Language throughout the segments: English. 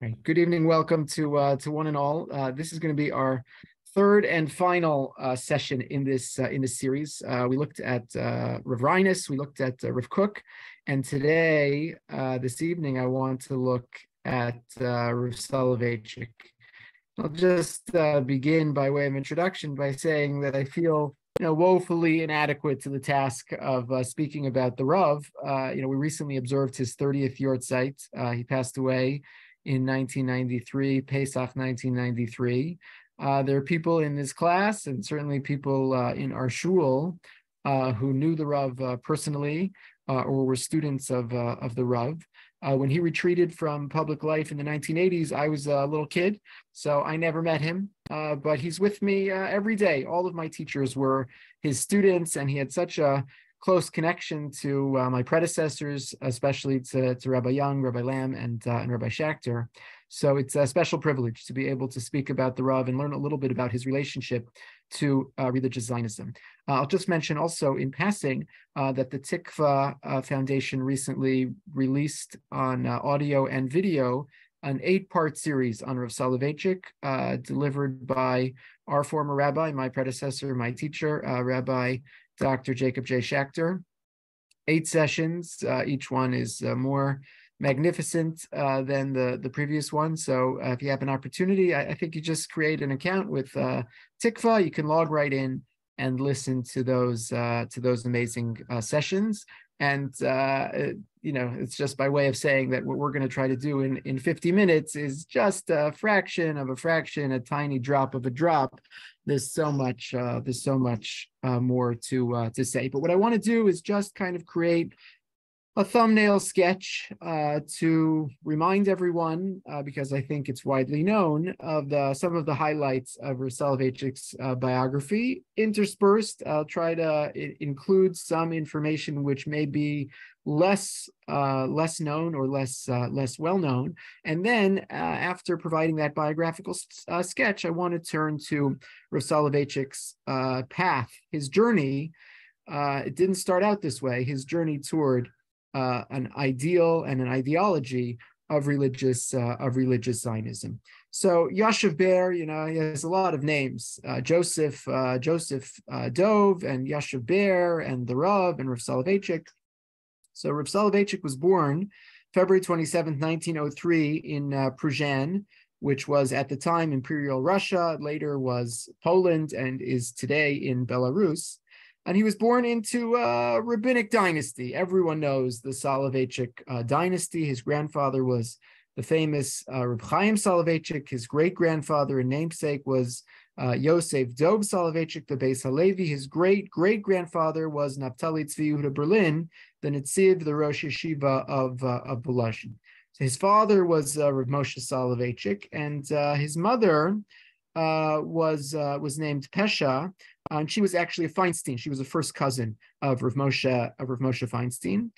Right. Good evening. Welcome to one and all. This is going to be our third and final session in this series. We looked at Rav Reines, we looked at Rav Kook, and today, this evening, I want to look at Rav Soloveitchik. I'll just begin by way of introduction by saying that I feel woefully inadequate to the task of speaking about the Rav. We recently observed his 30th Yortzeit. He passed away in 1993, Pesach 1993. There are people in this class and certainly people in our shul who knew the Rav personally or were students of the Rav. When he retreated from public life in the 1980s, I was a little kid, so I never met him, but he's with me every day. All of my teachers were his students, and he had such a close connection to my predecessors, especially to Rabbi Young, Rabbi Lamb, and Rabbi Schachter. So it's a special privilege to be able to speak about the Rav and learn a little bit about his relationship to religious Zionism. I'll just mention also in passing that the Tikva Foundation recently released on audio and video an 8-part series on Rav Soloveitchik, delivered by our former rabbi, my predecessor, my teacher, Rabbi Dr. Jacob J. Schachter. 8 sessions. Each one is more magnificent than the previous one. So if you have an opportunity, I think you just create an account with Tikva. You can log right in and listen to those amazing sessions. And it's just by way of saying that what we're going to try to do in 50 minutes is just a fraction of a fraction, a tiny drop of a drop. There's so much more to say. But what I want to do is just kind of create a thumbnail sketch to remind everyone, because I think it's widely known, of some of the highlights of Rav Soloveitchik's biography. Interspersed, I'll try to include some information which may be less known or less well known. And then after providing that biographical sketch, I want to turn to Rav Soloveitchik's path, his journey. It didn't start out this way. His journey toward an ideal and an ideology of religious Zionism. So Yashav Ber, he has a lot of names: Joseph Dove and Yashav Ber and the Rav and Rav Soloveitchik. So Rav Soloveitchik was born February 27th, 1903 in Pruzhan, which was at the time Imperial Russia, later was Poland, and is today in Belarus. And he was born into a rabbinic dynasty. Everyone knows the Soloveitchik dynasty. His grandfather was the famous Reb Chaim Soloveitchik. His great-grandfather and namesake was Yosef Dov Soloveitchik, the Beis Halevi. His great-great-grandfather was Naftali Tzvi Yehuda Berlin, the Netziv, the Rosh Yeshiva of Volozhin. So his father was Reb Moshe Soloveitchik, and his mother was named Pesha, and she was actually a Feinstein. She was a first cousin of Rav Moshe Feinstein.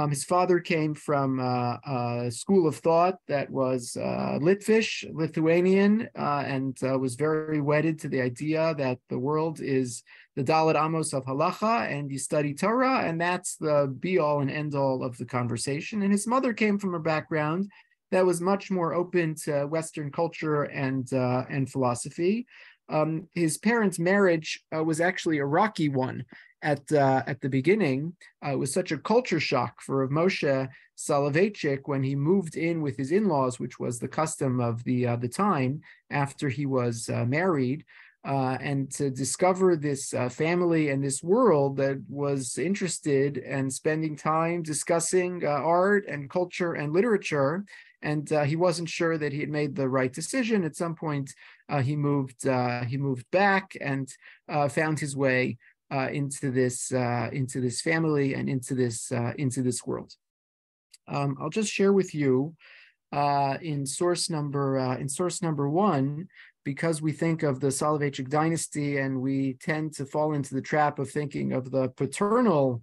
His father came from a school of thought that was Lithuanian, and was very wedded to the idea that the world is the Dalet Amos of Halacha, and you study Torah, and that's the be-all and end-all of the conversation. And his mother came from a background that was much more open to Western culture and philosophy. His parents' marriage was actually a rocky one at the beginning. It was such a culture shock for Rav Moshe Soloveitchik when he moved in with his in-laws, which was the custom of the time after he was married. And to discover this family and this world that was interested and spending time discussing art and culture and literature. And he wasn't sure that he had made the right decision. At some point, he moved back and found his way into this family and into this world. I'll just share with you in source number 1, because we think of the Soloveitchik dynasty and we tend to fall into the trap of thinking of the paternal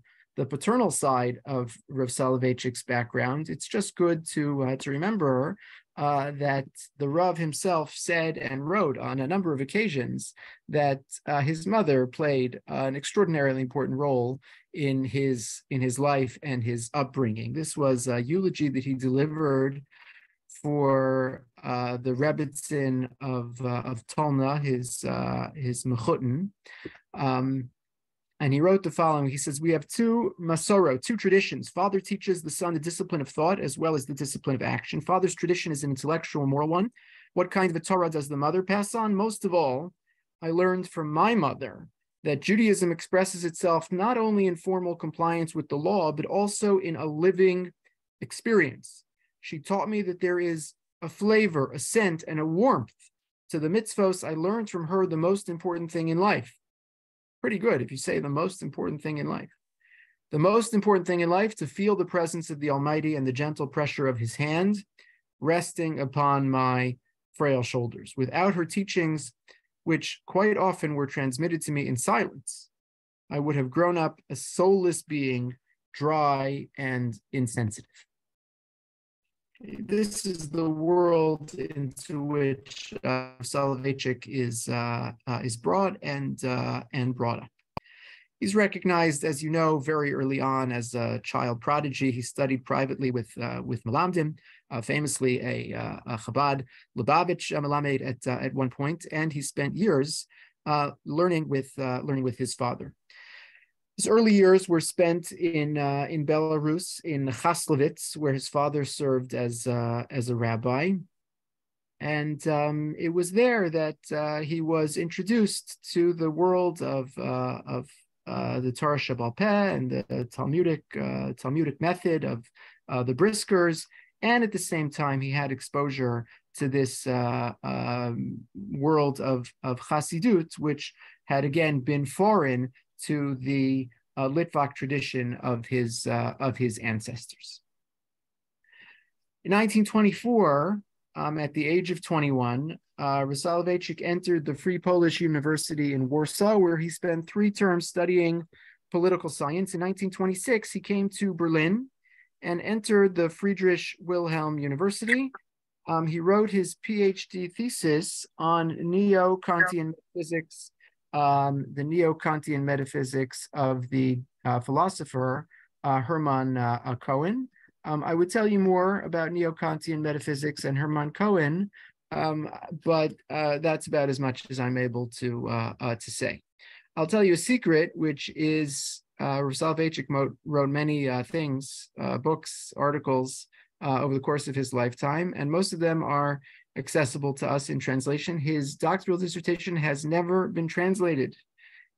side of Rav Soloveitchik's background. It's just good to remember that the Rav himself said and wrote on a number of occasions that his mother played an extraordinarily important role in his life and his upbringing. This was a eulogy that he delivered for the Rebbitzin of Tolna, his Mechutin. And he wrote the following. He says, we have two Masoro, two traditions. Father teaches the son the discipline of thought as well as the discipline of action. Father's tradition is an intellectual, moral one. What kind of a Torah does the mother pass on? Most of all, I learned from my mother that Judaism expresses itself not only in formal compliance with the law, but also in a living experience. She taught me that there is a flavor, a scent, and a warmth to the mitzvos. I learned from her the most important thing in life. Pretty good if you say the most important thing in life. The most important thing in life, to feel the presence of the Almighty and the gentle pressure of his hand resting upon my frail shoulders. Without her teachings, which quite often were transmitted to me in silence, I would have grown up a soulless being, dry and insensitive. This is the world into which Soloveitchik is brought and brought up. He's recognized, as you know, very early on as a child prodigy. He studied privately with Melamdim, famously a Chabad Lubavitch Melamed at one point, and he spent years learning with his father. His early years were spent in Belarus, in Chaslovitz, where his father served as a rabbi, and it was there that he was introduced to the world of the Torah Shebaal Peh and the Talmudic method of the Briskers, and at the same time he had exposure to this world of Chassidut, which had again been foreign to the Litvak tradition of his ancestors. In 1924, at the age of 21, Soloveitchik entered the Free Polish University in Warsaw, where he spent 3 terms studying political science. In 1926, he came to Berlin and entered the Friedrich Wilhelm University. He wrote his PhD thesis on neo-Kantian physics, the neo-Kantian metaphysics of the philosopher Hermann Cohen. I would tell you more about neo-Kantian metaphysics and Hermann Cohen, but that's about as much as I'm able to say. I'll tell you a secret, which is Soloveitchik wrote many things, books, articles over the course of his lifetime, and most of them are accessible to us in translation. His doctoral dissertation has never been translated.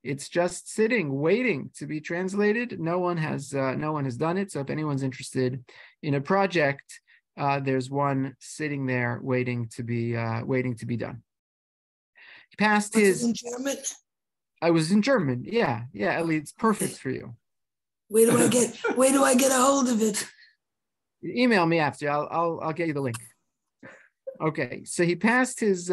It's just sitting, waiting to be translated. No one has done it. So if anyone's interested in a project, there's one sitting there waiting to be done. He passed his. In German? I was in German. Yeah, Ellie, it's perfect for you. Where do I get a hold of it? Email me after. I'll get you the link. Okay, so he passed his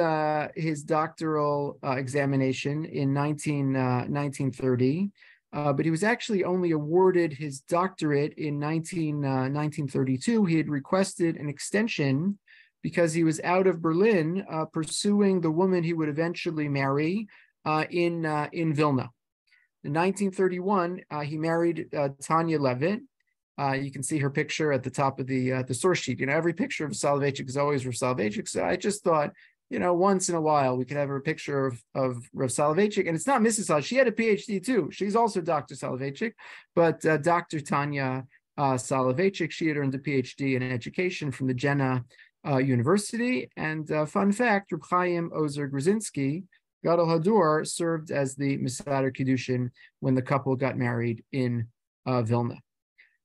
doctoral examination in 1930, but he was actually only awarded his doctorate in 1932. He had requested an extension because he was out of Berlin pursuing the woman he would eventually marry in Vilna. In 1931, he married Tanya Levitt. You can see her picture at the top of the source sheet. You know, every picture of Soloveitchik is always Rav Soloveitchik. So I just thought, you know, once in a while we could have a picture of Rav Soloveitchik. And it's not Mrs. Soloveitchik. She had a PhD too. She's also Dr. Soloveitchik, but Dr. Tanya Soloveitchik, she had earned a PhD in education from the Jena University. And fun fact, Reb Chaim Ozer Grzinski, Gadol Hadur, served as the Mesader Kiddushin when the couple got married in Vilna.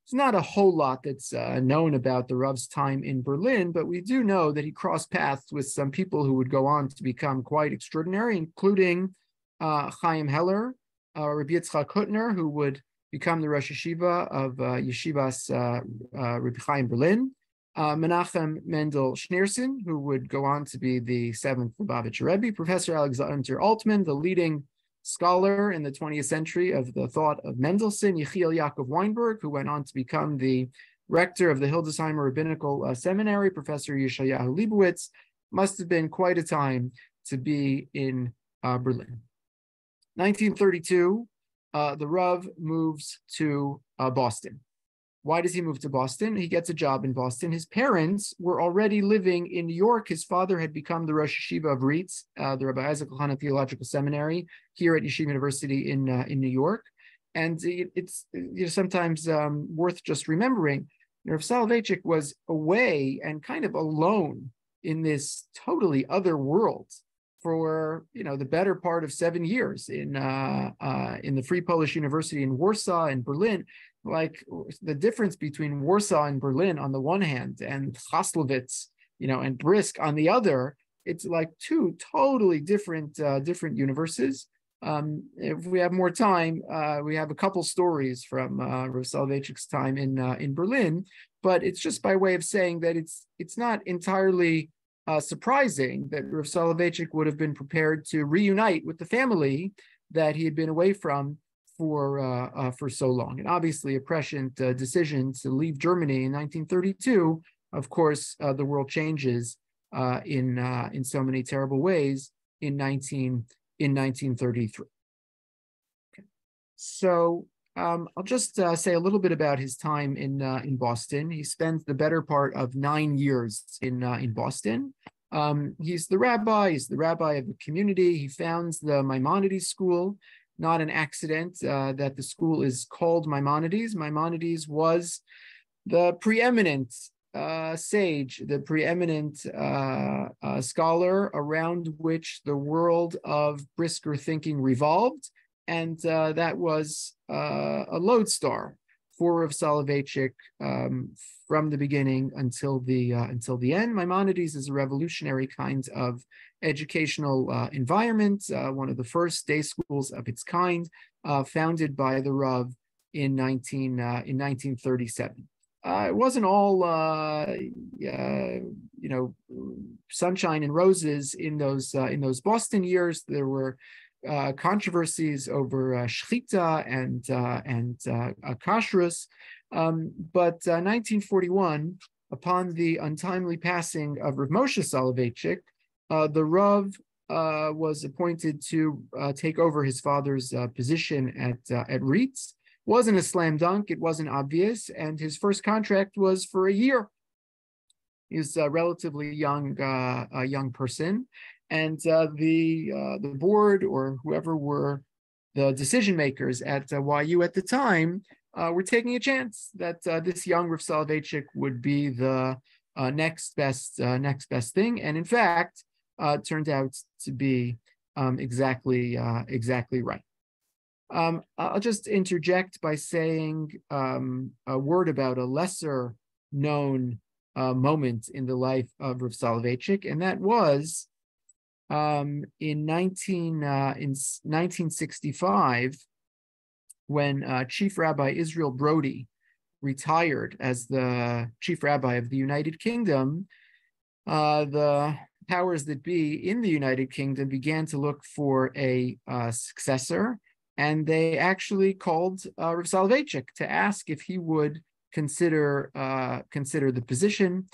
There's not a whole lot that's known about the Rav's time in Berlin, but we do know that he crossed paths with some people who would go on to become quite extraordinary, including Chaim Heller, Rabbi Yitzchak Hutner, who would become the Rosh Yeshiva of Yeshivas Rabbi Chaim Berlin, Menachem Mendel Schneerson, who would go on to be the 7th Lubavitcher Rebbe, Professor Alexander Altman, the leading scholar in the 20th century of the thought of Mendelssohn, Yechiel Yaakov Weinberg, who went on to become the rector of the Hildesheimer Rabbinical Seminary, Professor Yeshayahu Leibowitz. Must have been quite a time to be in Berlin. 1932, the Rav moves to Boston. Why does he move to Boston? He gets a job in Boston. His parents were already living in New York. His father had become the Rosh Yeshiva of Reitz, the Rabbi Isaac Elchanan Theological Seminary here at Yeshiva University in New York. And it's sometimes worth just remembering, Rav Soloveitchik was away and kind of alone in this totally other world for the better part of 7 years in the Free Polish University in Warsaw and Berlin. Like the difference between Warsaw and Berlin on the one hand, and Haslowitz, and Brisk on the other, it's like two totally different universes. If we have more time, we have a couple stories from Rav Soloveitchik's time in Berlin, but it's just by way of saying that it's not entirely surprising that Rav Soloveitchik would have been prepared to reunite with the family that he had been away from for so long. And obviously a prescient decision to leave Germany in 1932. Of course, the world changes in so many terrible ways in 1933. Okay. So I'll just say a little bit about his time in Boston. He spends the better part of 9 years in Boston. He's the rabbi of the community. He founds the Maimonides School. Not an accident that the school is called Maimonides. Maimonides was the preeminent sage, the preeminent scholar around which the world of brisker thinking revolved. And that was a lodestar for Rav Soloveitchik from the beginning until the end. Maimonides is a revolutionary kind of educational environment, one of the first day schools of its kind, founded by the Rav in 1937. It wasn't all sunshine and roses in those Boston years. There were controversies over shchita and kashrus, but 1941, upon the untimely passing of Rav Moshe Soloveitchik, the Rav was appointed to take over his father's position at Reitz. Wasn't a slam dunk, it wasn't obvious, and his first contract was for a year. He was a relatively young person, and the board or whoever were the decision makers at YU at the time were taking a chance that this young Rav Soloveitchik would be the next best thing, and in fact, turned out to be exactly right. I'll just interject by saying a word about a lesser known moment in the life of Rav Soloveitchik, and that was in 1965, when Chief Rabbi Israel Brody retired as the Chief Rabbi of the United Kingdom. The powers that be in the United Kingdom began to look for a successor, and they actually called Rav Soloveitchik to ask if he would consider the position.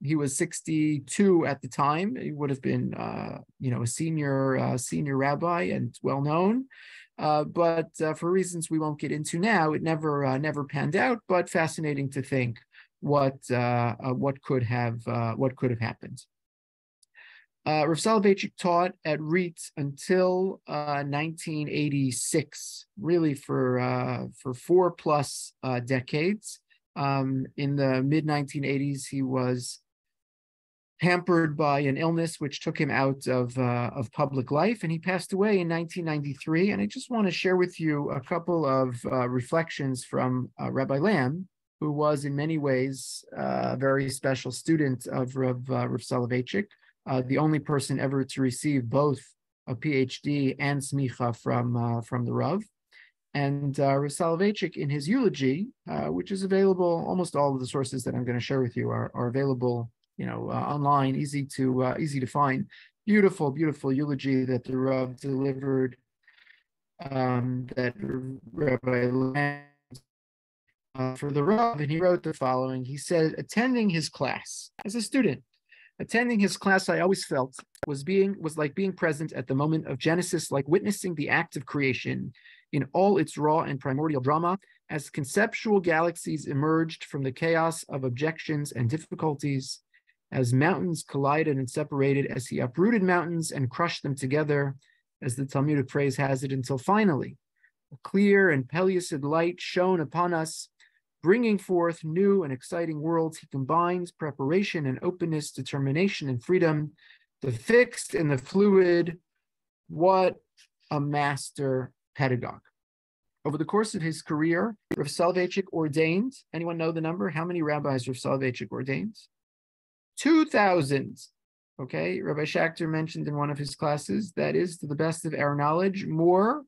He was 62 at the time. He would have been, a senior rabbi and well known, but for reasons we won't get into now, it never panned out. But fascinating to think what could have happened. Rav Soloveitchik taught at Reitz until 1986, really for 4+ decades. In the mid-1980s, he was hampered by an illness which took him out of public life, and he passed away in 1993. And I just want to share with you a couple of reflections from Rabbi Lamb, who was in many ways a very special student of Rav Soloveitchik. The only person ever to receive both a PhD and smicha from the Rav. And Rav Soloveitchik, in his eulogy, which is available, almost all of the sources that I'm going to share with you are available, online, easy to find. Beautiful eulogy that the Rav delivered, that Rabbi Lamb for the Rav, and he wrote the following. He said, attending his class as a student. Attending his class, I always felt, was like being present at the moment of Genesis, like witnessing the act of creation in all its raw and primordial drama. as conceptual galaxies emerged from the chaos of objections and difficulties, as mountains collided and separated, as he uprooted mountains and crushed them together, as the Talmudic phrase has it, until finally a clear and pellucid light shone upon us, bringing forth new and exciting worlds. He combines preparation and openness, determination and freedom, the fixed and the fluid. What a master pedagogue. Over the course of his career, Rav Soloveitchik ordained, anyone know the number? How many rabbis Rav Soloveitchik ordained? 2,000. Okay, Rabbi Schachter mentioned in one of his classes, that is, to the best of our knowledge, more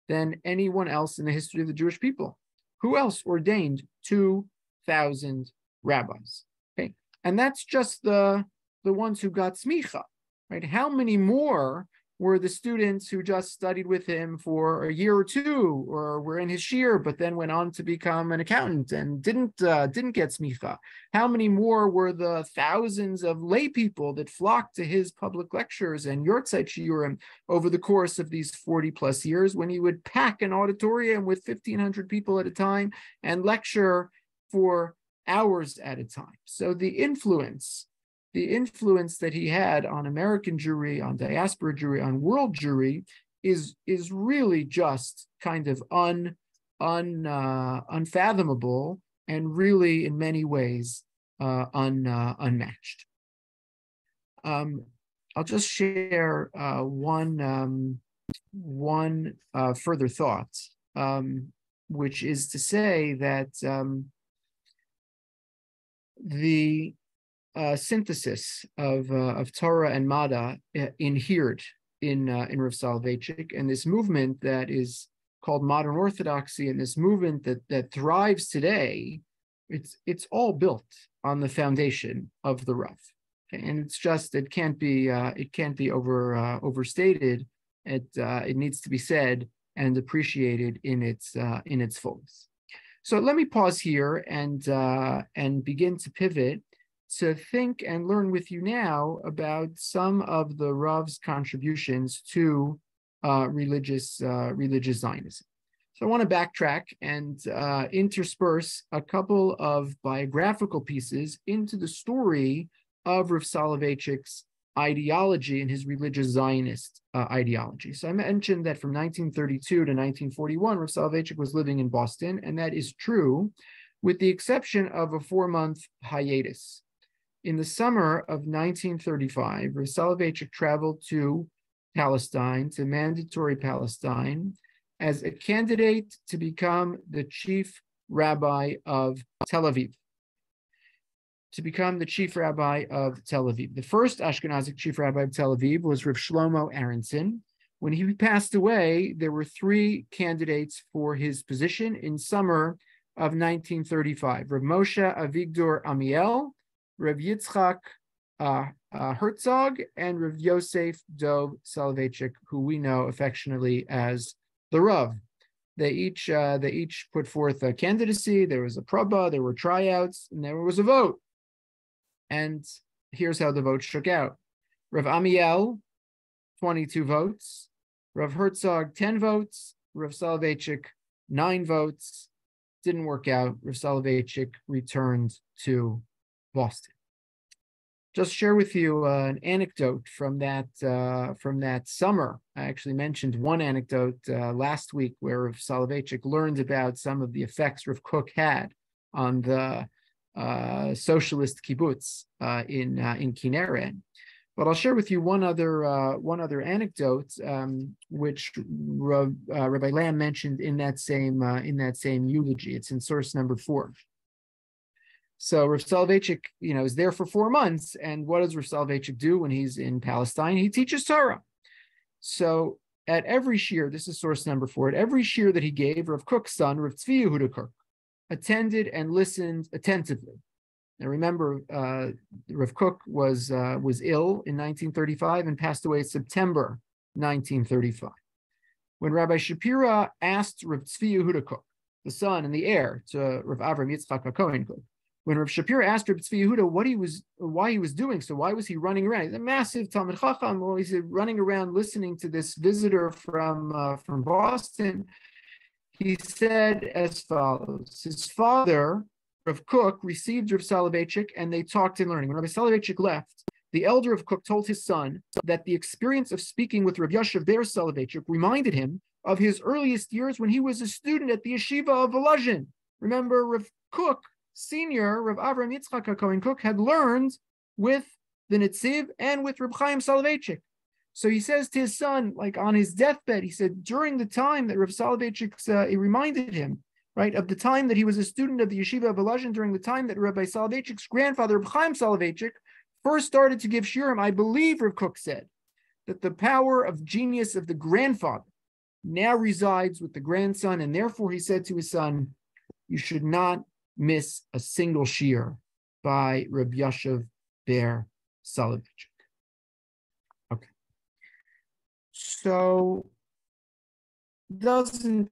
than anyone else in the history of the Jewish people. Who else ordained 2,000 rabbis? Okay, and that's just the ones who got smicha, right? How many more were the students who just studied with him for a year or two, or were in his shir, but then went on to become an accountant and didn't get smicha? How many more were the thousands of lay people that flocked to his public lectures and yortzeit shiurim over the course of these 40 plus years, when he would pack an auditorium with 1,500 people at a time and lecture for hours at a time? So the influence that he had on American Jewry, on diaspora Jewry, on world Jewry is really just kind of unfathomable, and really in many ways unmatched. I'll just share one further thought, which is to say that the synthesis of Torah and Mada inhered in Rav Soloveitchik, and this movement that is called modern orthodoxy, and this movement that thrives today, it's all built on the foundation of the Rav, and it's just it can't be overstated. It needs to be said and appreciated in its fullness. So let me pause here and begin to pivot to think and learn with you now about some of the Rav's contributions to religious Zionism. So I want to backtrack and intersperse a couple of biographical pieces into the story of Rav Soloveitchik's ideology and his religious Zionist ideology. So I mentioned that from 1932 to 1941, Rav Soloveitchik was living in Boston, and that is true, with the exception of a 4-month hiatus. In the summer of 1935, Rav Soloveitchik traveled to Palestine, to Mandatory Palestine, as a candidate to become the chief rabbi of Tel Aviv. The first Ashkenazic chief rabbi of Tel Aviv was Rav Shlomo Aronson. When he passed away, there were 3 candidates for his position in summer of 1935: Rav Moshe Avigdor Amiel, Rav Yitzchak Herzog, and Rav Yosef Dov Soloveitchik, who we know affectionately as the Rav. They each put forth a candidacy. There was a probah, there were tryouts, and there was a vote. And here's how the vote shook out: Rav Amiel, 22 votes; Rav Herzog, 10 votes; Rav Soloveitchik, 9 votes. Didn't work out. Rav Soloveitchik returned to Boston. Just share with you an anecdote from that summer. I actually mentioned one anecdote last week where Rav Soloveitchik learned about some of the effects Rav Kook had on the socialist kibbutz in Kinneret. But I'll share with you one other anecdote, which Rabbi Lamb mentioned in that same eulogy. It's in source number 4. So Rav Soloveitchik, is there for 4 months, and what does Rav Soloveitchik do when he's in Palestine? He teaches Torah. So at every shir, this is source number 4, at every shir that he gave, Rav Kook's son, Rav Tzvi Yehuda Kook, attended and listened attentively. Now remember, Rav Kook was ill in 1935 and passed away in September 1935. When Rabbi Shapira asked Rav Tzvi Yehuda Kook, the son and the heir to Rav Avram Yitzchak HaKohen Kook, when Rav Shapira asked Rav Tzvi Yehuda why he was doing so, why was he running around? He's a massive Talmid Chacham. Well, he's running around listening to this visitor from Boston. he said as follows. His father, Rav Kook, received Rav Soloveitchik, and they talked in learning. When Rabbi Soloveitchik left, the elder of Kook told his son that the experience of speaking with Rav Yoshev Ber Soloveitchik reminded him of his earliest years when he was a student at the yeshiva of Volozhin. Remember, Rav Kook, senior, Rav Avram Yitzchak HaKohen Kook, had learned with the Netziv and with Reb Chaim Soloveitchik. So he says to his son, like on his deathbed, he said, during the time that Rav Soloveitchik, it reminded him, right, of the time that he was a student of the yeshiva of Volozhin, during the time that Rabbi Soloveitchik's grandfather, Reb Chaim Soloveitchik, first started to give shiurim. I believe Rav Kook said that the power of genius of the grandfather now resides with the grandson, and therefore he said to his son, you should not miss a single shiur by Reb Yoshev Ber Soloveitchik. Okay. So doesn't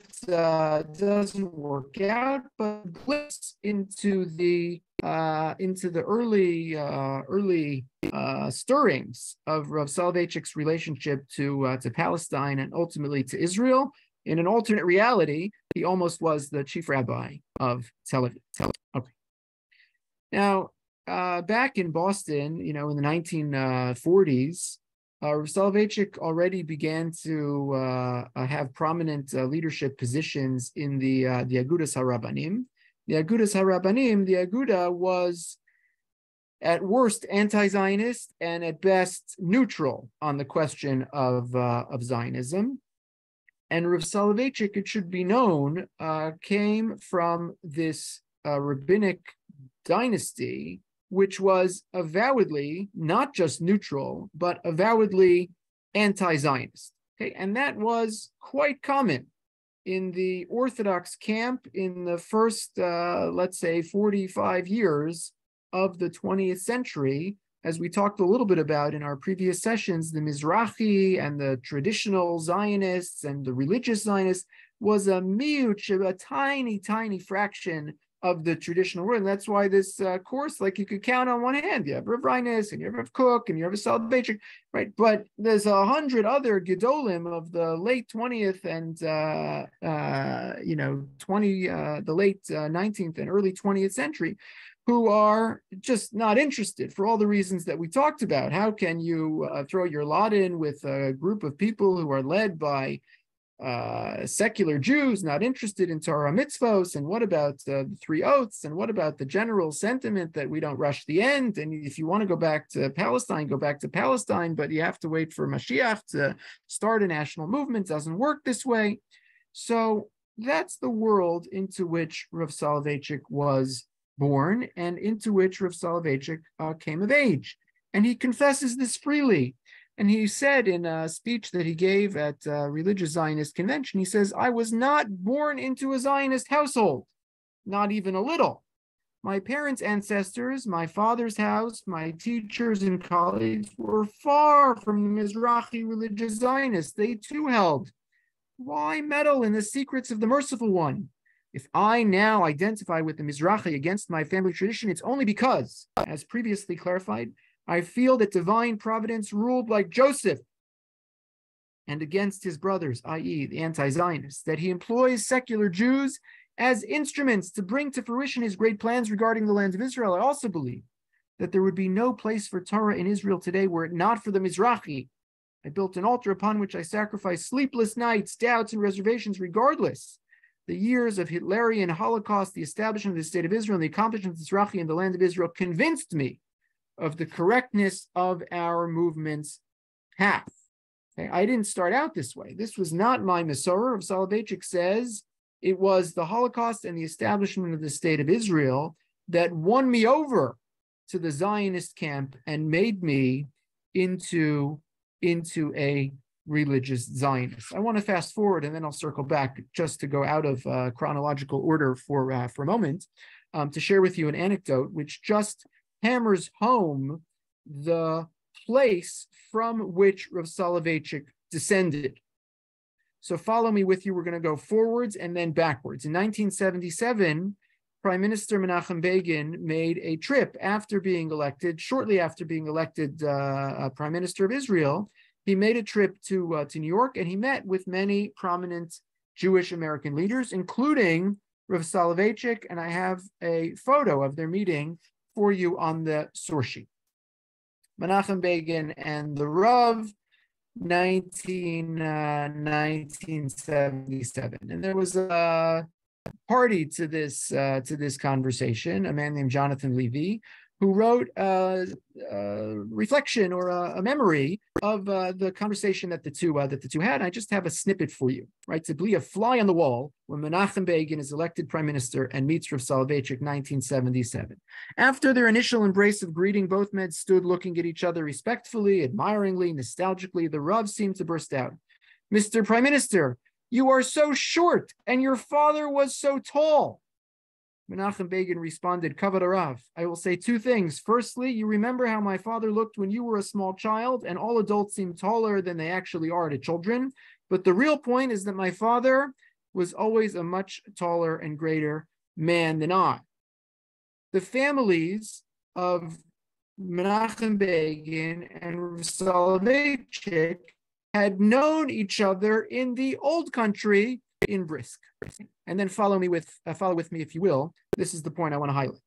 work out, but glimpse into the early stirrings of Rav Soloveitchik's relationship to Palestine and ultimately to Israel. In an alternate reality, he almost was the chief rabbi of Tel Aviv. Okay. Now, back in Boston, in the 1940s, Rav Soloveitchik already began to have prominent leadership positions in the Agudas HaRabbanim. The Agudas HaRabbanim, the Aguda was at worst anti-Zionist and at best neutral on the question of Zionism. And Rav Soloveitchik, it should be known, came from this rabbinic dynasty, which was avowedly not just neutral, but avowedly anti-Zionist. Okay, and that was quite common in the Orthodox camp in the first, let's say, 45 years of the 20th century. As we talked a little bit about in our previous sessions, the Mizrahi and the traditional Zionists and the religious Zionists was a tiny, tiny fraction of the traditional world. And that's why this course, like you could count on one hand, you have Rav Reines and you have Rav Kook and you have a Soloveitchik, right? But there's 100 other Gedolim of the late 20th and the late 19th and early 20th century, who are just not interested for all the reasons that we talked about. How can you throw your lot in with a group of people who are led by secular Jews, not interested in Torah mitzvos? And what about the three oaths? And what about the general sentiment that we don't rush the end? And if you want to go back to Palestine, go back to Palestine, but you have to wait for Mashiach to start a national movement. It doesn't work this way. So that's the world into which Rav Soloveitchik was born and into which Rav Soloveitchik came of age. And he confesses this freely. And he said in a speech that he gave at a religious Zionist convention, he says, I was not born into a Zionist household, not even a little. My parents' ancestors, my father's house, my teachers and colleagues were far from the Mizrahi religious Zionists. They too held. Why meddle in the secrets of the merciful one? If I now identify with the Mizrahi against my family tradition, it's only because, as previously clarified, I feel that divine providence ruled like Joseph and against his brothers, i.e. the anti-Zionists, that he employs secular Jews as instruments to bring to fruition his great plans regarding the land of Israel. I also believe that there would be no place for Torah in Israel today were it not for the Mizrahi. I built an altar upon which I sacrificed sleepless nights, doubts, and reservations regardless. The years of Hitlerian Holocaust, the establishment of the state of Israel, and the accomplishments of Mizrahi in the land of Israel convinced me of the correctness of our movement's path. Okay? I didn't start out this way. This was not my Masorah. Soloveitchik says it was the Holocaust and the establishment of the state of Israel that won me over to the Zionist camp and made me into a religious Zionist. I want to fast forward and then I'll circle back just to go out of chronological order for a moment to share with you an anecdote which just hammers home the place from which Rav Soloveitchik descended. So follow me with you. We're going to go forwards and then backwards. In 1977, Prime Minister Menachem Begin made a trip after being elected, shortly after being elected Prime Minister of Israel. He made a trip to New York and he met with many prominent Jewish American leaders, including Rav Soloveitchik, and I have a photo of their meeting for you on the source sheet. Menachem Begin and the Rav, 1977. And there was a party to this conversation, a man named Jonathan Levine, who wrote a reflection or a memory of the conversation that the two had. I just have a snippet for you, right? To be a fly on the wall when Menachem Begin is elected prime minister and meets Rav Soloveitchik, 1977. After their initial embrace of greeting, both men stood looking at each other respectfully, admiringly, nostalgically. The Rav seemed to burst out. "Mr. Prime Minister, you are so short, and your father was so tall." Menachem Begin responded, "Kavod Harav, I will say two things. Firstly, you remember how my father looked when you were a small child, and all adults seem taller than they actually are to children. But the real point is that my father was always a much taller and greater man than I." The families of Menachem Begin and Soloveitchik had known each other in the old country in Brisk. And then follow with me if you will. This is the point I want to highlight.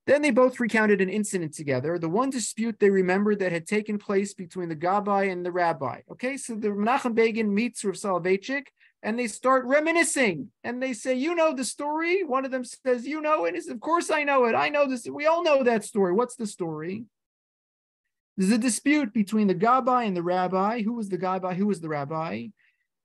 Then they both recounted an incident together, the one dispute they remembered that had taken place between the Gabbai and the Rabbi. Okay, so the Menachem Begin meets Rav Soloveitchik, and they start reminiscing, and they say, "You know the story?" One of them says, "You know it?" He says, "Of course I know it. I know this. We all know that story." What's the story? There's a dispute between the Gabbai and the Rabbi. Who was the Gabbai? Who was the Rabbi?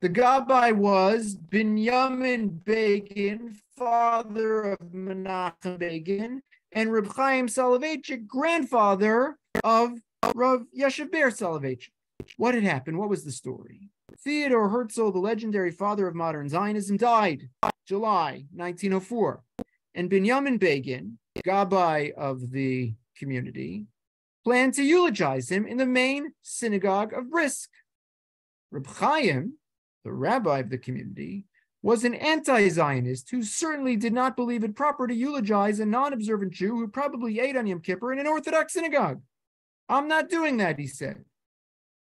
The Gabbai was Binyamin Begin, father of Menachem Begin, and Reb Chaim Soloveitchik, grandfather of Rav Yashav Ber Soloveitchik. What had happened? What was the story? Theodor Herzl, the legendary father of modern Zionism, died July 1904. And Binyamin Begin, Gabbai of the community, planned to eulogize him in the main synagogue of Brisk. Reb Chaim, the rabbi of the community, was an anti-Zionist who certainly did not believe it proper to eulogize a non-observant Jew who probably ate on Yom Kippur in an Orthodox synagogue. "I'm not doing that," he said.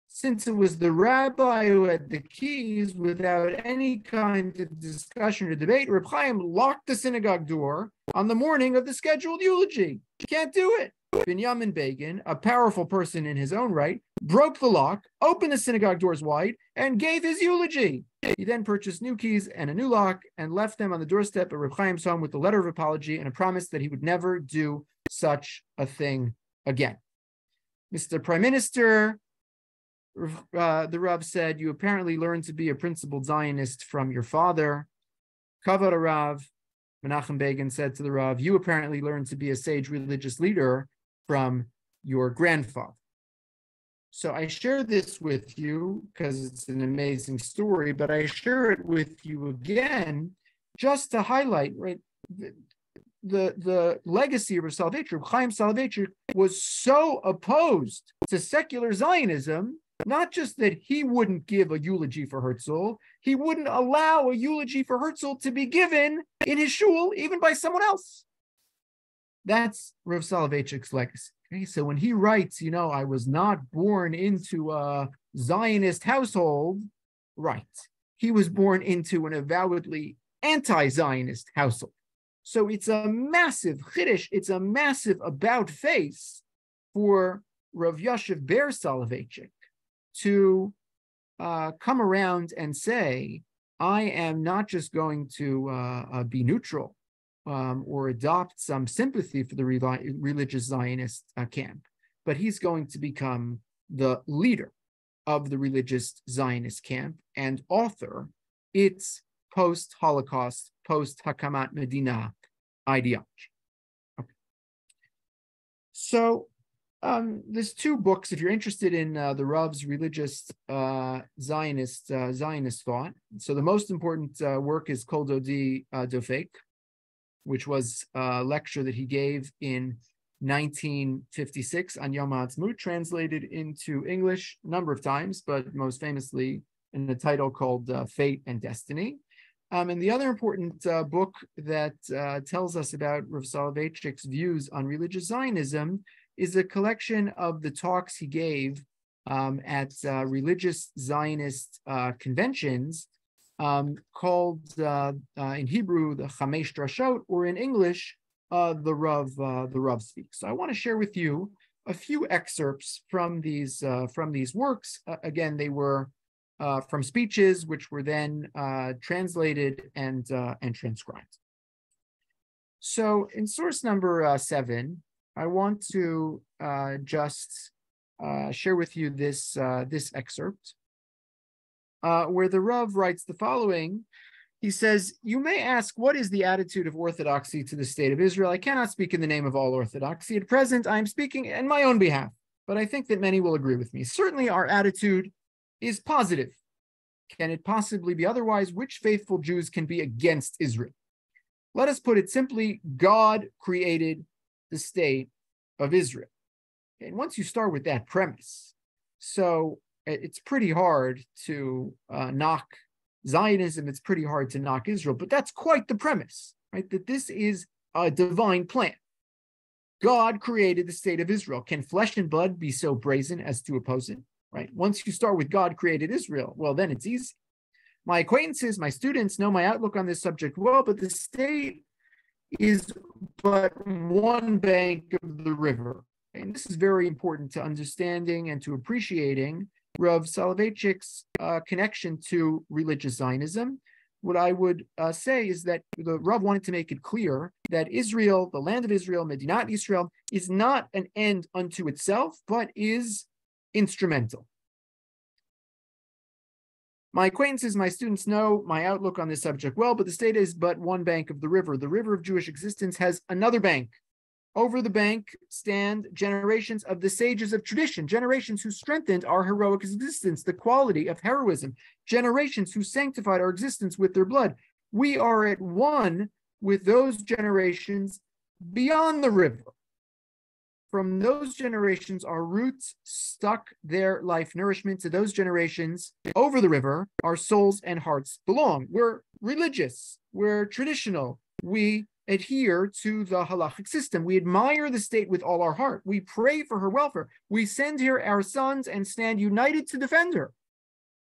Since it was the rabbi who had the keys, without any kind of discussion or debate, Reb Chaim locked the synagogue door on the morning of the scheduled eulogy. You can't do it. Binyamin Begin, a powerful person in his own right, broke the lock, opened the synagogue doors wide, and gave his eulogy. He then purchased new keys and a new lock and left them on the doorstep of Reb Chaim's home with a letter of apology and a promise that he would never do such a thing again. "Mr. Prime Minister," the Rav said, "you apparently learned to be a principled Zionist from your father." "Kavod Harav," Menachem Begin said to the Rav, "you apparently learned to be a sage religious leader from your grandfather." So I share this with you because it's an amazing story, but I share it with you again just to highlight, right, the legacy of Soloveitchik. Chaim Soloveitchik was so opposed to secular Zionism, not just that he wouldn't give a eulogy for Herzl, he wouldn't allow a eulogy for Herzl to be given in his shul, even by someone else. That's Rav Soloveitchik's legacy. Okay, so when he writes, "I was not born into a Zionist household," right, he was born into an avowedly anti-Zionist household. So it's a massive chiddush, it's a massive about face for Rav Yashav Ber Soloveitchik to come around and say, "I am not just going to be neutral or adopt some sympathy for the religious Zionist camp, but he's going to become the leader of the religious Zionist camp and author its post-Holocaust, post-Hakamat Medina ideology." Okay. So there's two books, if you're interested in the Rav's religious Zionist thought. So the most important work is Kol Dodi Dofek, which was a lecture that he gave in 1956 on Yom HaAtzmaut, translated into English a number of times, but most famously in a title called Fate and Destiny. And the other important book that tells us about Rav Soloveitchik's views on religious Zionism is a collection of the talks he gave at religious Zionist conventions called in Hebrew the Chamesh Drashot, or in English the Rav Speaks. So I want to share with you a few excerpts from these works. Again, they were from speeches which were then translated and transcribed. So in source number 7, I want to just share with you this excerpt where the Rav writes the following. He says, "You may ask, what is the attitude of Orthodoxy to the state of Israel? I cannot speak in the name of all Orthodoxy. At present, I am speaking in my own behalf, but I think that many will agree with me. Certainly, our attitude is positive. Can it possibly be otherwise? Which faithful Jews can be against Israel? Let us put it simply, God created the state of Israel." And once you start with that premise, so it's pretty hard to knock Zionism, it's pretty hard to knock Israel, but that's quite the premise, right? That this is a divine plan. God created the state of Israel. Can flesh and blood be so brazen as to oppose it, right? Once you start with God created Israel, well, then it's easy. My acquaintances, my students know my outlook on this subject well, but the state is but one bank of the river. And this is very important to understanding and to appreciating Rav Soloveitchik's connection to religious Zionism. What I would say is that the Rav wanted to make it clear that Israel, the land of Israel, Medinat Israel, is not an end unto itself, but is instrumental. My acquaintances, my students know my outlook on this subject well, but the state is but one bank of the river. The river of Jewish existence has another bank. Over the bank stand generations of the sages of tradition, generations who strengthened our heroic existence, the quality of heroism, generations who sanctified our existence with their blood. We are at one with those generations beyond the river. From those generations, our roots stuck their life nourishment. To those generations over the river, our souls and hearts belong. We're religious, we're traditional, we adhere to the halachic system. We admire the state with all our heart. We pray for her welfare. We send here our sons and stand united to defend her.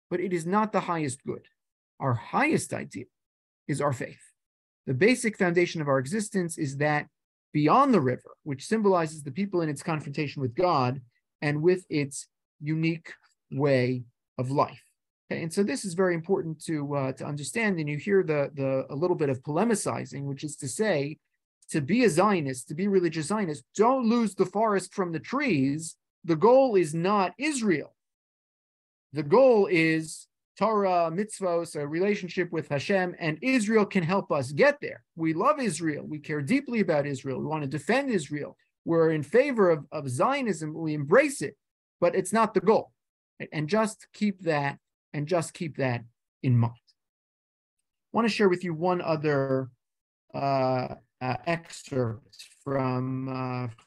But it is not the highest good. Our highest ideal is our faith. The basic foundation of our existence is that beyond the river, which symbolizes the people in its confrontation with God and with its unique way of life. Okay, and so this is very important to understand. And you hear a little bit of polemicizing, which is to say, to be a Zionist, to be a religious Zionist, don't lose the forest from the trees. The goal is not Israel. The goal is Torah, mitzvos, a relationship with Hashem, and Israel can help us get there. We love Israel. We care deeply about Israel. We want to defend Israel. We're in favor of Zionism. We embrace it, but it's not the goal. And just keep that in mind. I want to share with you one other excerpt from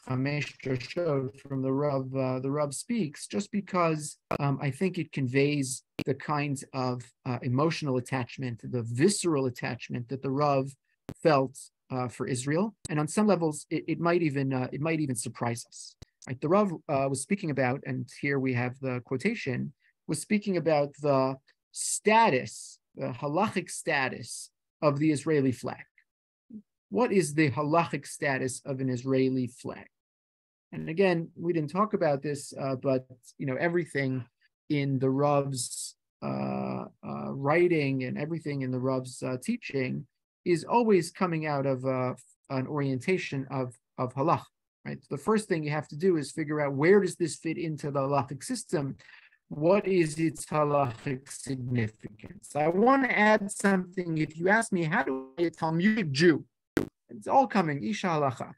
Chamesh Drashot, from the Rav Speaks, just because I think it conveys the kinds of emotional attachment, the visceral attachment that the Rav felt for Israel, and on some levels, it might even surprise us. Right? The Rav was speaking about, and here we have the quotation, was speaking about the status, the halachic status of the Israeli flag. What is the halachic status of an Israeli flag? And again, we didn't talk about this, but everything in the Rav's writing and everything in the Rav's teaching is always coming out of an orientation of halach. Right? The first thing you have to do is figure out, where does this fit into the halachic system? What is its halachic significance? I want to add something. If you ask me, how do I, a Talmudic Jew, it's all coming, Isha halacha.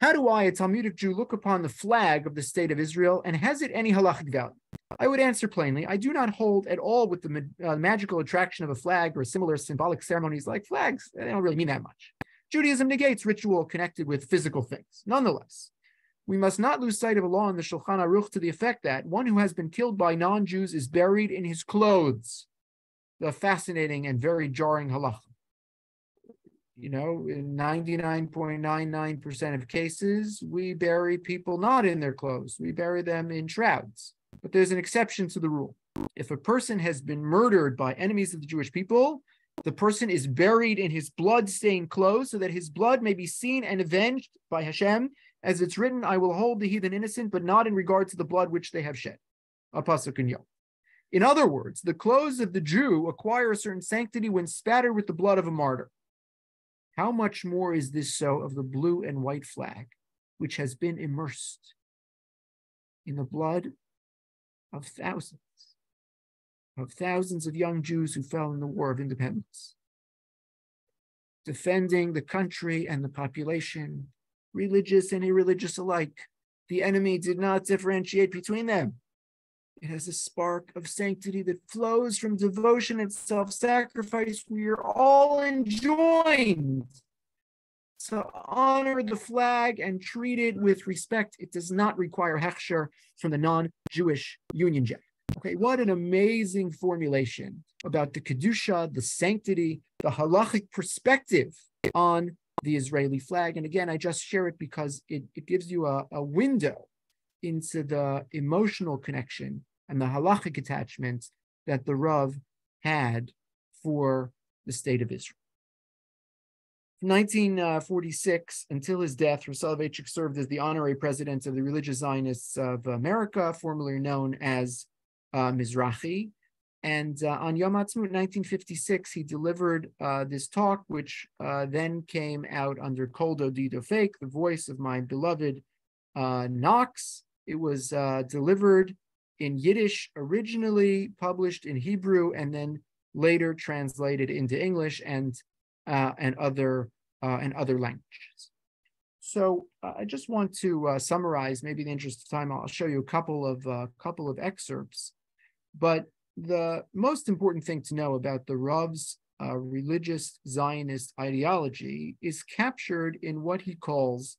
How do I, a Talmudic Jew, look upon the flag of the state of Israel, and has it any halachic value? I would answer plainly, I do not hold at all with the magical attraction of a flag or similar symbolic ceremonies like flags. They don't really mean that much. Judaism negates ritual connected with physical things. Nonetheless, we must not lose sight of a law in the Shulchan Aruch to the effect that one who has been killed by non-Jews is buried in his clothes. The fascinating and very jarring halacha. In 99.99% of cases, we bury people not in their clothes. We bury them in shrouds. But there's an exception to the rule. If a person has been murdered by enemies of the Jewish people, the person is buried in his blood-stained clothes so that his blood may be seen and avenged by Hashem. As it's written, I will hold the heathen innocent, but not in regard to the blood which they have shed. A pasuk in Yom. In other words, the clothes of the Jew acquire a certain sanctity when spattered with the blood of a martyr. How much more is this so of the blue and white flag, which has been immersed in the blood of thousands of young Jews who fell in the War of Independence, defending the country and the population, religious and irreligious alike. The enemy did not differentiate between them. It has a spark of sanctity that flows from devotion and self-sacrifice. We are all enjoined to honor the flag and treat it with respect. It does not require hechsher from the non-Jewish Union Jack. Okay, what an amazing formulation about the Kedusha, the sanctity, the halachic perspective on the Israeli flag. And again, I just share it because it gives you a window into the emotional connection and the halachic attachment that the Rav had for the state of Israel. From 1946 until his death, Rav Soloveitchik served as the honorary president of the Religious Zionists of America, formerly known as Mizrahi. And on Yom Ha'atzmaut 1956, he delivered this talk, which then came out under Kol Dodi Fake, the voice of my beloved Knox. It was delivered in Yiddish, originally published in Hebrew, and then later translated into English and other languages. So I just want to summarize, maybe in the interest of time, I'll show you a couple of excerpts. But the most important thing to know about the Rav's religious Zionist ideology is captured in what he calls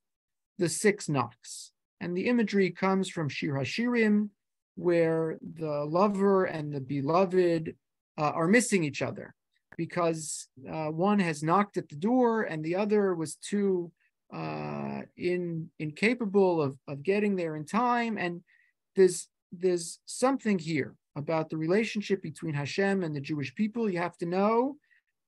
the 6 knocks. And the imagery comes from Shir HaShirim, where the lover and the beloved are missing each other because one has knocked at the door and the other was too incapable of getting there in time. And there's something here about the relationship between Hashem and the Jewish people. You have to know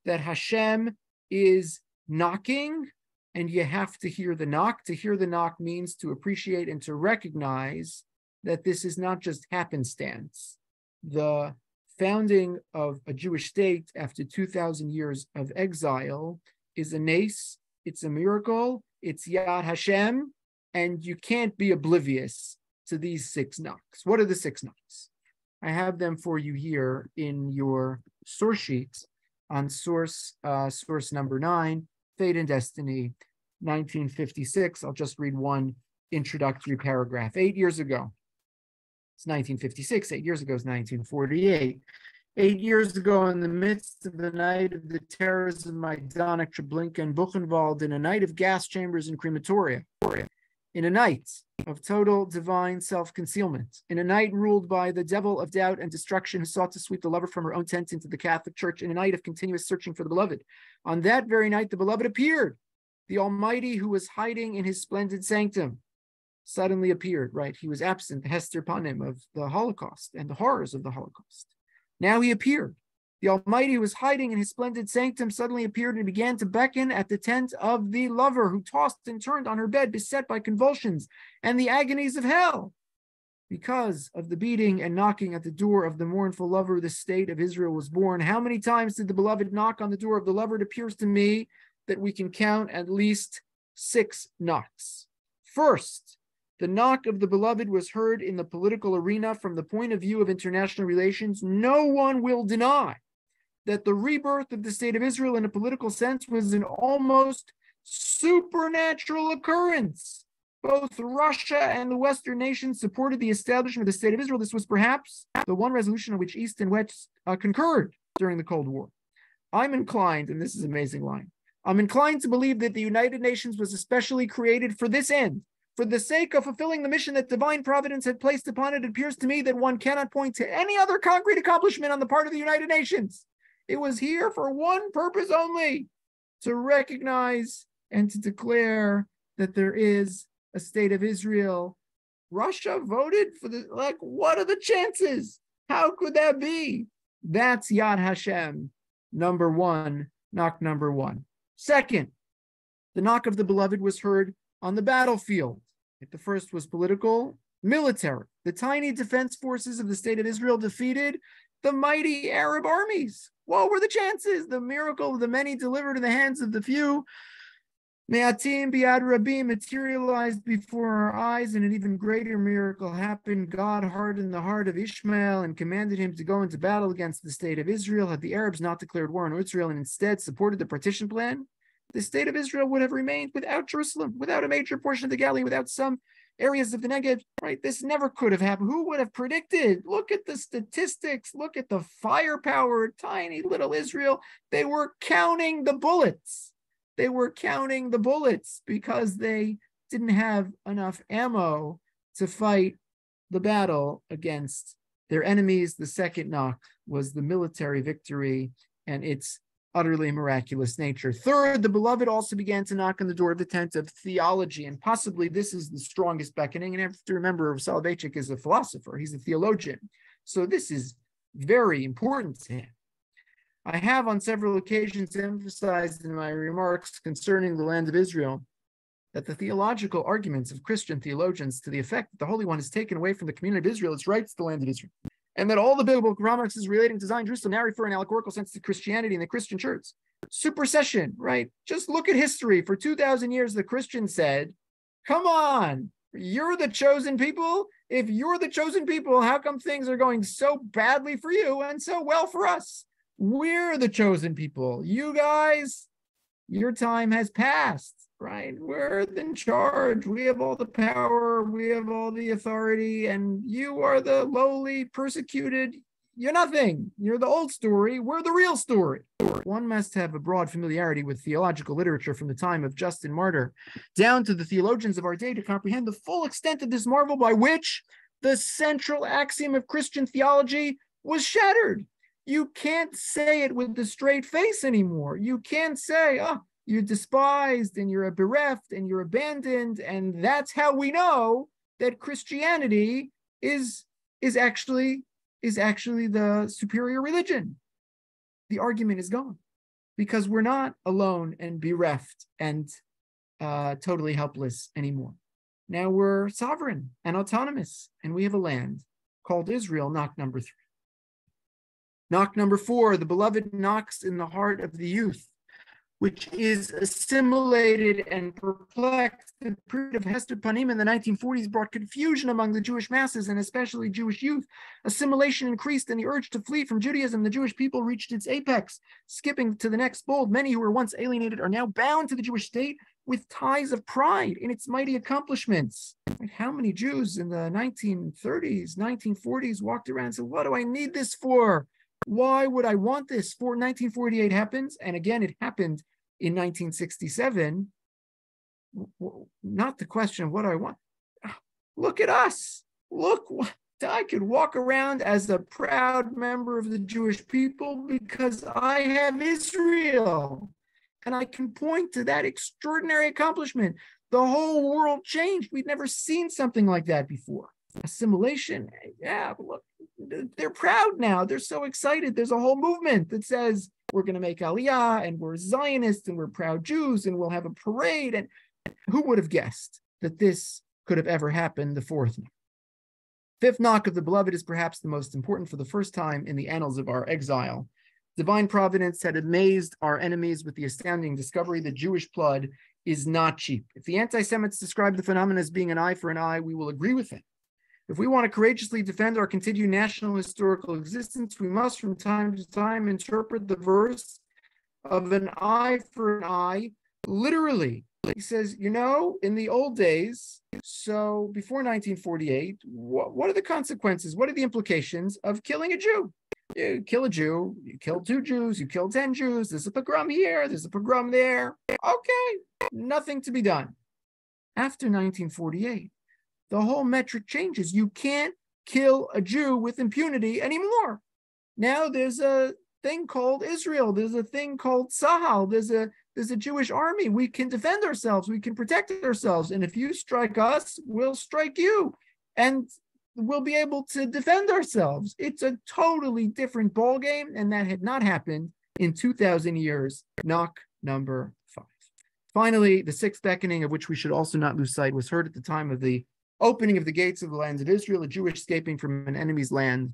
that Hashem is knocking, and you have to hear the knock. To hear the knock means to appreciate and to recognize that this is not just happenstance. The founding of a Jewish state after 2,000 years of exile is a nace, it's a miracle, it's Yad Hashem, and you can't be oblivious to these 6 knocks. What are the 6 knocks? I have them for you here in your source sheets on source number 9, Fate and Destiny, 1956. I'll just read one introductory paragraph. 8 years ago, it's 1956. 8 years ago is 1948. 8 years ago, in the midst of the night of the terrors of Majdanek, Treblinka, and Buchenwald, in a night of gas chambers and crematoria, in a night of total divine self-concealment, in a night ruled by the devil of doubt and destruction who sought to sweep the lover from her own tent into the Catholic Church, in a night of continuous searching for the beloved. On that very night, the beloved appeared. The Almighty, who was hiding in his splendid sanctum, suddenly appeared, right? He was absent, the Hester Panim of the Holocaust and the horrors of the Holocaust. Now he appeared. The Almighty, who was hiding in his splendid sanctum, suddenly appeared and began to beckon at the tent of the lover, who tossed and turned on her bed, beset by convulsions and the agonies of hell. Because of the beating and knocking at the door of the mournful lover, the state of Israel was born. How many times did the beloved knock on the door of the lover? It appears to me that we can count at least 6 knocks. First, the knock of the beloved was heard in the political arena from the point of view of international relations. No one will deny that the rebirth of the state of Israel in a political sense was an almost supernatural occurrence. Both Russia and the Western nations supported the establishment of the state of Israel. This was perhaps the one resolution on which East and West concurred during the Cold War. I'm inclined, and this is an amazing line, I'm inclined to believe that the United Nations was especially created for this end. For the sake of fulfilling the mission that divine providence had placed upon it, it appears to me that one cannot point to any other concrete accomplishment on the part of the United Nations. It was here for one purpose only, to recognize and to declare that there is a state of Israel. Russia voted for the, what are the chances How could that be? That's Yad Hashem, number one, knock number one. Second, the knock of the beloved was heard on the battlefield. The first was political, military. The tiny defense forces of the state of Israel defeated the mighty Arab armies. What were the chances? The miracle of the many delivered in the hands of the few. Me'atim bi'ad Rabbi materialized before our eyes, and an even greater miracle happened. God hardened the heart of Ishmael and commanded him to go into battle against the state of Israel. Had the Arabs not declared war on Israel and instead supported the partition plan, the state of Israel would have remained without Jerusalem, without a major portion of the Galilee, without some areas of the Negev, right? This never could have happened. Who would have predicted? Look at the statistics. Look at the firepower, tiny little Israel. They were counting the bullets. They were counting the bullets because they didn't have enough ammo to fight the battle against their enemies. The second knock was the military victory and its utterly miraculous nature. Third, the beloved also began to knock on the door of the tent of theology, and possibly this is the strongest beckoning. And you have to remember, Soloveitchik is a philosopher. He's a theologian. So this is very important to him. I have on several occasions emphasized in my remarks concerning the land of Israel that the theological arguments of Christian theologians to the effect that the Holy One is taken away from the community of Israel its rights to the land of Israel, and that all the biblical remarks relating to Zion, Jerusalem now refer in allegorical sense to Christianity and the Christian church. Supersession, right? Just look at history. For 2,000 years, the Christians said, come on, you're the chosen people. If you're the chosen people, how come things are going so badly for you and so well for us? We're the chosen people. You guys, your time has passed, right? We're in charge. We have all the power. We have all the authority. And you are the lowly, persecuted. You're nothing. You're the old story. We're the real story. One must have a broad familiarity with theological literature from the time of Justin Martyr down to the theologians of our day to comprehend the full extent of this marvel by which the central axiom of Christian theology was shattered. You can't say it with a straight face anymore. You can't say, oh, you're despised and you're bereft and you're abandoned. And that's how we know that Christianity is actually the superior religion. The argument is gone because we're not alone and bereft and totally helpless anymore. Now we're sovereign and autonomous, and we have a land called Israel, knock number 3. Knock number 4, the beloved knocks in the heart of the youth, which is assimilated and perplexed. The period of Hester Panim in the 1940s brought confusion among the Jewish masses and especially Jewish youth. Assimilation increased and the urge to flee from Judaism. The Jewish people reached its apex. Skipping to the next bold, many who were once alienated are now bound to the Jewish state with ties of pride in its mighty accomplishments. How many Jews in the 1930s, 1940s walked around and said, what do I need this for? Why would I want this? 1948 happens, and again, it happened in 1967. Not the question of what I want. Look at us. Look, I could walk around as a proud member of the Jewish people because I have Israel. And I can point to that extraordinary accomplishment. The whole world changed. We'd never seen something like that before. Assimilation, yeah, look, they're proud now. They're so excited. There's a whole movement that says we're going to make Aliyah and we're Zionists and we're proud Jews and we'll have a parade. And who would have guessed that this could have ever happened? The 4th knock. 5th knock of the beloved is perhaps the most important. For the first time in the annals of our exile, divine providence had amazed our enemies with the astounding discovery that Jewish blood is not cheap. If the anti-Semites describe the phenomenon as being an eye for an eye, we will agree with them. If we want to courageously defend our continued national historical existence, we must from time to time interpret the verse of an eye for an eye literally. He says, you know, in the old days, so before 1948, what are the consequences? What are the implications of killing a Jew? You kill a Jew, you kill 2 Jews, you kill 10 Jews, there's a pogrom here, there's a pogrom there. Okay, nothing to be done. After 1948, the whole metric changes. You can't kill a Jew with impunity anymore. Now there's a thing called Israel. There's a thing called Tzahal. There's a Jewish army. We can defend ourselves. We can protect ourselves. And if you strike us, we'll strike you. And we'll be able to defend ourselves. It's a totally different ballgame, and that had not happened in 2,000 years. Knock number 5. Finally, the sixth beckoning, of which we should also not lose sight, was heard at the time of the opening of the gates of the lands of Israel. A Jew escaping from an enemy's land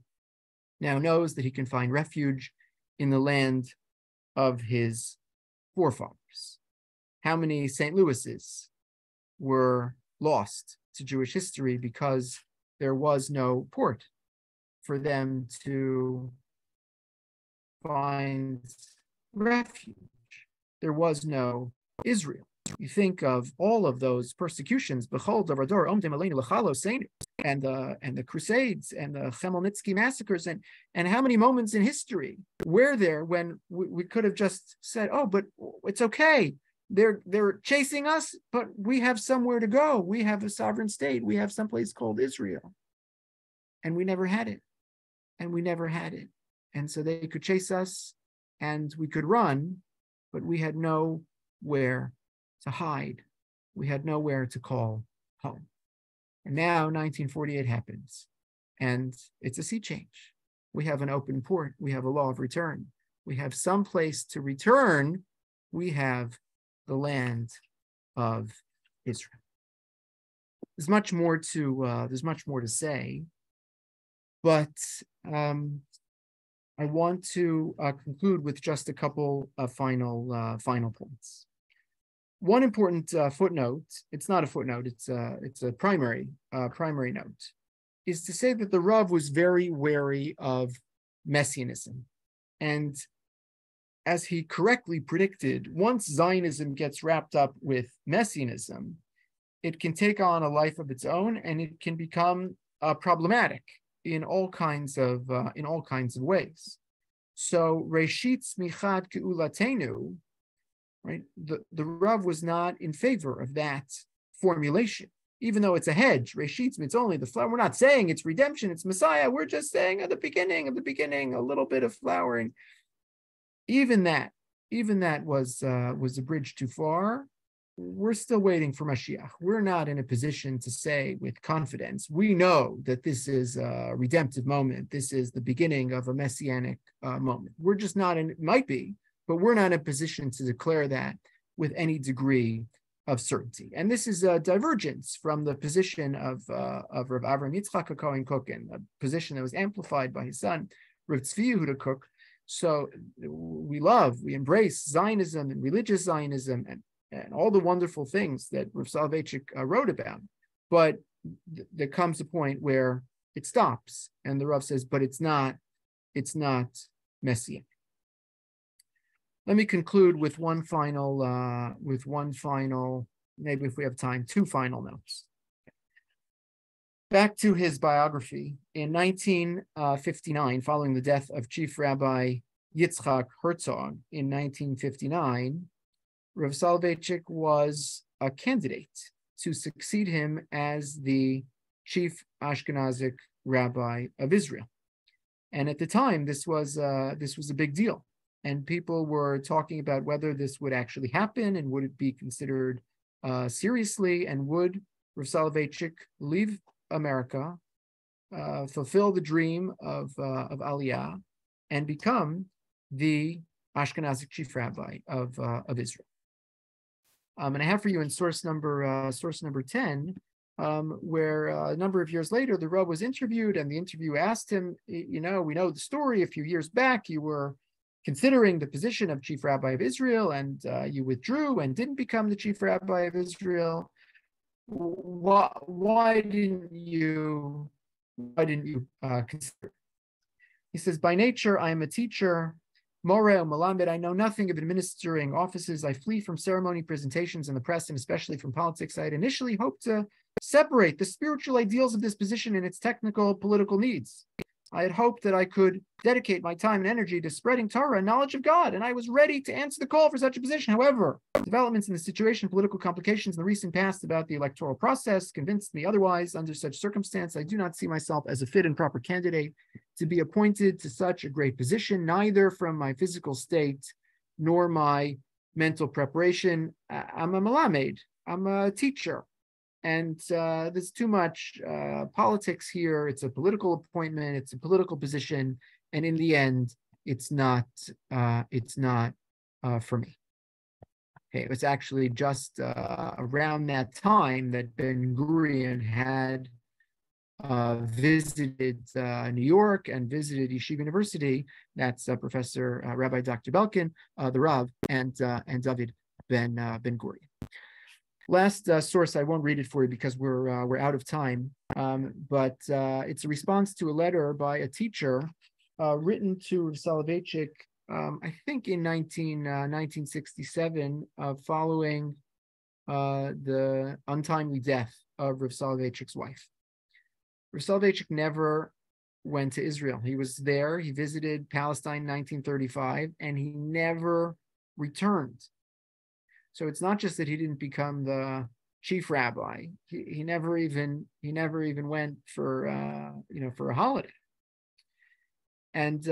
now knows that he can find refuge in the land of his forefathers. How many St. Louises were lost to Jewish history because there was no port for them to find refuge? There was no Israel. You think of all of those persecutions, and the Crusades and the Chmielnitsky massacres, and how many moments in history were there when we could have just said, "Oh, but it's okay. They're chasing us, but we have somewhere to go. We have a sovereign state. We have someplace called Israel." And we never had it. And so they could chase us and we could run, but we had nowhere to hide. We had nowhere to call home. And now 1948 happens, and it's a sea change. We have an open port. We have a law of return. We have some place to return. We have the land of Israel. There's much more to say, but I want to conclude with just a couple of final points. One important footnote, it's not a footnote, it's a primary note, is to say that the Rav was very wary of Messianism. And as he correctly predicted, once Zionism gets wrapped up with Messianism, it can take on a life of its own, and it can become problematic in all kinds of ways. So Reshit Smichat Keulatenu, right? The Rav was not in favor of that formulation, even though it's a hedge. Reshit, it's only the flower. We're not saying it's redemption, it's Messiah. We're just saying at the beginning, a little bit of flowering. Even that was a bridge too far. We're still waiting for Mashiach. We're not in a position to say with confidence, we know that this is a redemptive moment. This is the beginning of a messianic moment. We're just not in, it might be, but we're not in a position to declare that with any degree of certainty. And this is a divergence from the position of Rav Avram Yitzchak HaKohen Koken, a position that was amplified by his son, Rav Tzvi Yehuda Kook. So we embrace Zionism and religious Zionism and all the wonderful things that Rav Soloveitchik wrote about. But there comes a point where it stops, and the Rav says, but it's not messianic. Let me conclude with one final, maybe if we have time, 2 final notes. Back to his biography. In 1959, following the death of Chief Rabbi Yitzchak Herzog in 1959, Rav Soloveitchik was a candidate to succeed him as the chief Ashkenazic rabbi of Israel. And at the time, this was a big deal. And people were talking about whether this would actually happen and would it be considered seriously, and would Rav Soloveitchik leave America, fulfill the dream of Aliyah, and become the Ashkenazic chief rabbi of Israel. And I have for you in source number 10, where a number of years later, the Rav was interviewed, and the interview asked him, we know the story. A few years back, you were considering the position of chief rabbi of Israel, and you withdrew and didn't become the chief rabbi of Israel. Why didn't you consider? He says, by nature, I am a teacher. Moreh Malamed, I know nothing of administering offices. I flee from ceremony, presentations, and the press, and especially from politics. I had initially hoped to separate the spiritual ideals of this position and its technical political needs. I had hoped that I could dedicate my time and energy to spreading Torah and knowledge of God, and I was ready to answer the call for such a position. However, developments in the situation, political complications in the recent past about the electoral process convinced me otherwise. Under such circumstance, I do not see myself as a fit and proper candidate to be appointed to such a great position, neither from my physical state nor my mental preparation. I'm a malamed, I'm a teacher, and there's too much politics here. It's a political appointment. It's a political position, and in the end, it's not for me. Okay, it was actually just around that time that Ben Gurion had visited New York and visited Yeshiva University. That's Professor Rabbi Dr. Belkin, the Rav, and David Ben Gurion. Last source, I won't read it for you because we're out of time, but it's a response to a letter by a teacher written to Soloveitchik, I think in 1967, following the untimely death of Rav Soloveitchik's wife. Rav Soloveitchik never went to Israel. He was there. He visited Palestine in 1935, and he never returned. So it's not just that he didn't become the chief rabbi. He never even went for for a holiday. And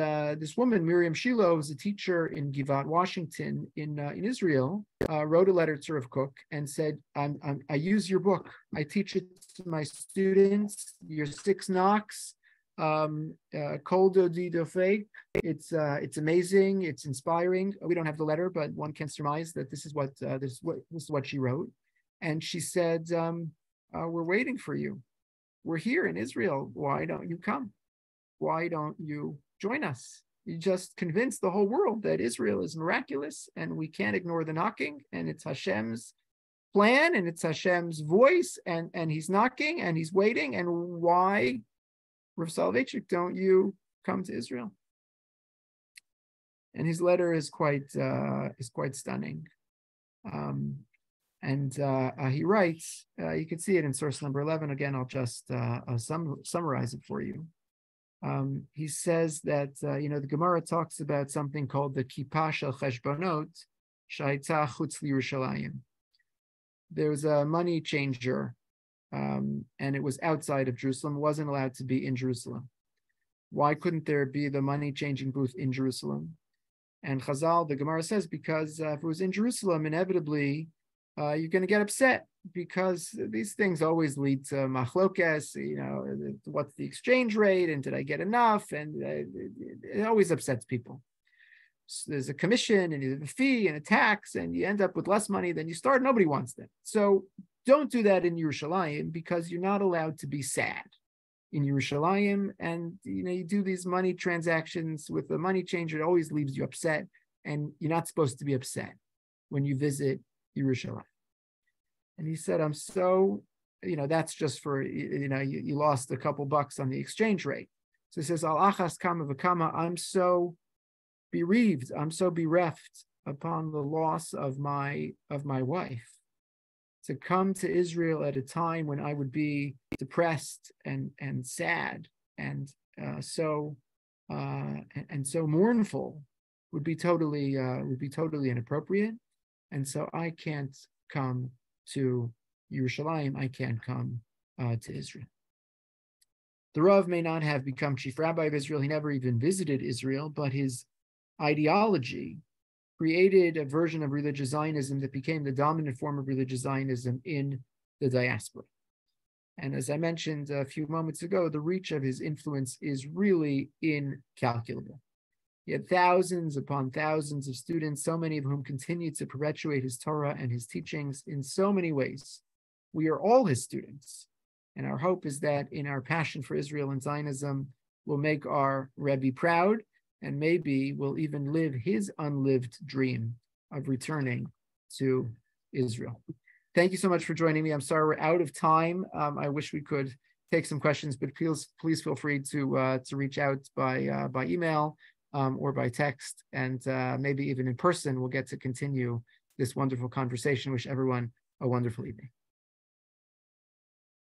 this woman, Miriam Shiloh, was a teacher in Givat, Washington, in Israel, wrote a letter to Rav Kook and said, I use your book. I teach it to my students, your 6 knocks, Kol Dodi Dofei. It's amazing. It's inspiring. We don't have the letter, but one can surmise that this is what she wrote. And she said, we're waiting for you. We're here in Israel. Why don't you come? Why don't you join us? You just convinced the whole world that Israel is miraculous and we can't ignore the knocking, and it's Hashem's plan and it's Hashem's voice, and he's knocking and he's waiting. And why, Rav Soloveitchik, don't you come to Israel? And his letter is quite stunning. He writes, you can see it in source number 11. Again, I'll just summarize it for you. He says that, the Gemara talks about something called the Kippah Shel Cheshbonot, Sha'ayta Chutz L'Yerushalayim. There was a money changer, and it was outside of Jerusalem, wasn't allowed to be in Jerusalem. Why couldn't there be the money changing booth in Jerusalem? And Chazal, the Gemara says, because if it was in Jerusalem, inevitably, you're going to get upset, because these things always lead to machlokes, what's the exchange rate, and did I get enough? And it always upsets people. So there's a commission, and a fee, and a tax, and you end up with less money than you start. Nobody wants that. So don't do that in Yerushalayim, because you're not allowed to be sad in Yerushalayim. And you do these money transactions with the money changer, it always leaves you upset, and you're not supposed to be upset when you visit Yerushalayim. And he said, I'm so, that's just for, you lost a couple bucks on the exchange rate. So he says, Al achas kama v'kama, I'm so bereaved, I'm so bereft upon the loss of my wife, to come to Israel at a time when I would be depressed and sad and so mournful would be totally inappropriate. And so I can't come to Yerushalayim. I can't come to Israel. The Rav may not have become chief rabbi of Israel. He never even visited Israel, but his ideology created a version of religious Zionism that became the dominant form of religious Zionism in the diaspora. And as I mentioned a few moments ago, the reach of his influence is really incalculable. He had thousands upon thousands of students, so many of whom continued to perpetuate his Torah and his teachings in so many ways. We are all his students. And our hope is that in our passion for Israel and Zionism, we'll make our Rabbi proud, and maybe we'll even live his unlived dream of returning to Israel. Thank you so much for joining me. I'm sorry we're out of time. I wish we could take some questions, but please feel free to reach out by email or by text, and maybe even in person. We'll get to continue this wonderful conversation. Wish everyone a wonderful evening.